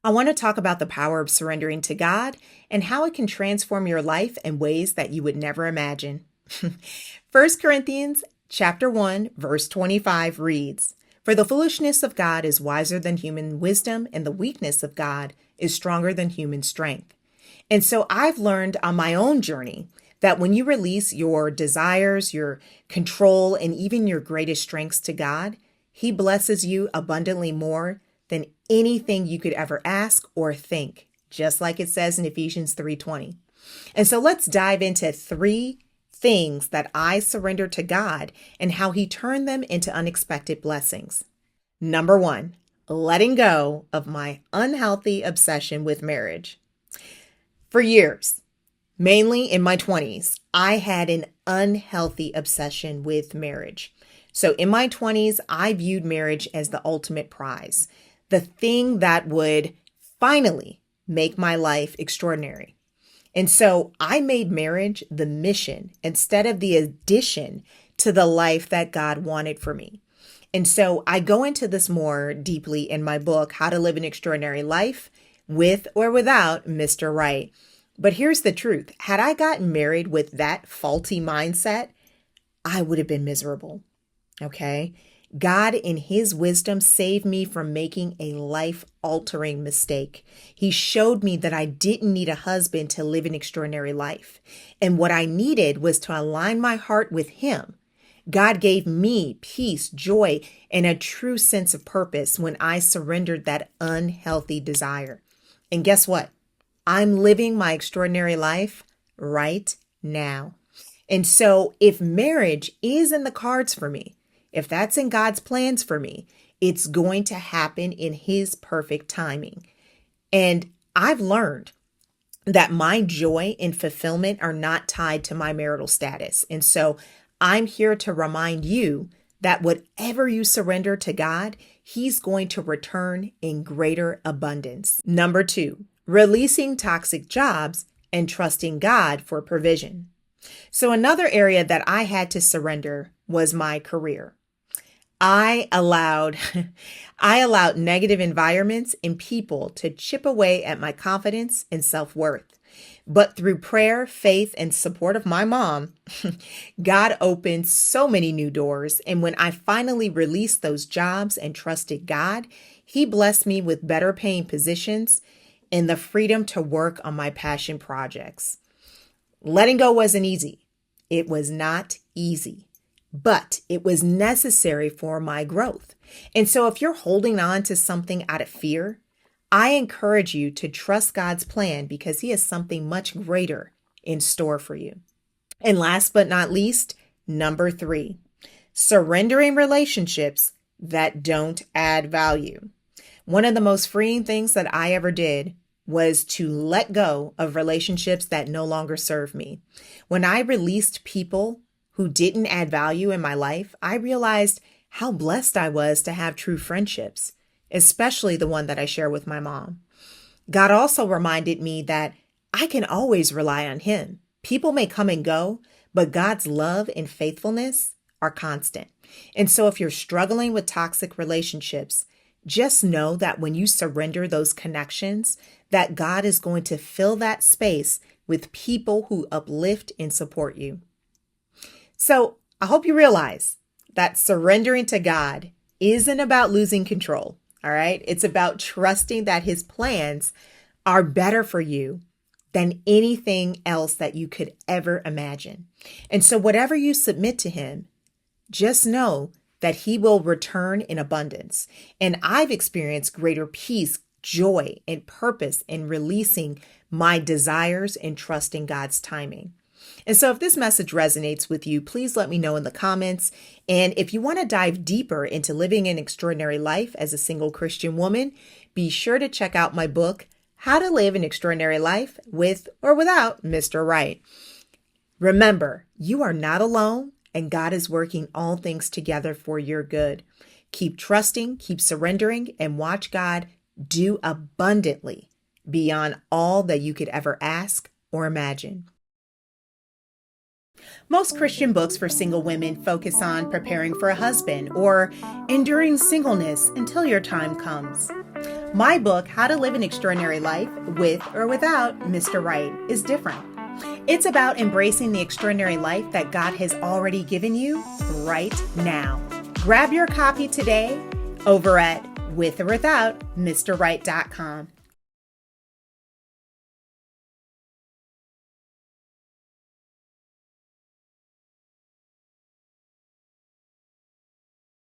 I want to talk about the power of surrendering to God and how it can transform your life in ways that you would never imagine. 1 Corinthians chapter 1, verse 25 reads, "For the foolishness of God is wiser than human wisdom, and the weakness of God is stronger than human strength." And so I've learned on my own journey that when you release your desires, your control, and even your greatest strengths to God, He blesses you abundantly more than anything you could ever ask or think, just like it says in Ephesians 3:20. And so let's dive into three things that I surrender to God and how He turned them into unexpected blessings. Number one, letting go of my unhealthy obsession with marriage. For years, mainly in my 20s, I had an unhealthy obsession with marriage. So in my 20s, I viewed marriage as the ultimate prize, the thing that would finally make my life extraordinary. And so I made marriage the mission instead of the addition to the life that God wanted for me. And so I go into this more deeply in my book, How to Live an Extraordinary Life, with or without Mr. Right. But here's the truth. Had I gotten married with that faulty mindset, I would have been miserable. Okay? God, in His wisdom, saved me from making a life-altering mistake. He showed me that I didn't need a husband to live an extraordinary life. And what I needed was to align my heart with Him. God gave me peace, joy, and a true sense of purpose when I surrendered that unhealthy desire. And guess what? I'm living my extraordinary life right now. And so if marriage is in the cards for me, if that's in God's plans for me, it's going to happen in His perfect timing. And I've learned that my joy and fulfillment are not tied to my marital status. And so I'm here to remind you that whatever you surrender to God, He's going to return in greater abundance. Number two, releasing toxic jobs and trusting God for provision. So another area that I had to surrender was my career. I allowed negative environments and people to chip away at my confidence and self-worth. But through prayer, faith, and support of my mom, God opened so many new doors. And when I finally released those jobs and trusted God, He blessed me with better paying positions and the freedom to work on my passion projects. Letting go wasn't easy. It was not easy, but it was necessary for my growth. And so if you're holding on to something out of fear, I encourage you to trust God's plan because He has something much greater in store for you. And last but not least, number three, surrendering relationships that don't add value. One of the most freeing things that I ever did was to let go of relationships that no longer serve me. When I released people who didn't add value in my life, I realized how blessed I was to have true friendships, especially the one that I share with my mom. God also reminded me that I can always rely on Him. People may come and go, but God's love and faithfulness are constant. And so if you're struggling with toxic relationships, just know that when you surrender those connections, that God is going to fill that space with people who uplift and support you. So I hope you realize that surrendering to God isn't about losing control. All right. It's about trusting that His plans are better for you than anything else that you could ever imagine. And so whatever you submit to Him, just know that He will return in abundance. And I've experienced greater peace, joy, and purpose in releasing my desires and trusting God's timing. And so if this message resonates with you, please let me know in the comments. And if you want to dive deeper into living an extraordinary life as a single Christian woman, be sure to check out my book, How to Live an Extraordinary Life with or Without Mr. Right. Remember, you are not alone, and God is working all things together for your good. Keep trusting, keep surrendering, and watch God do abundantly beyond all that you could ever ask or imagine. Most Christian books for single women focus on preparing for a husband or enduring singleness until your time comes. My book, How to Live an Extraordinary Life with or Without Mr. Right, is different. It's about embracing the extraordinary life that God has already given you right now. Grab your copy today over at withorwithoutmrright.com.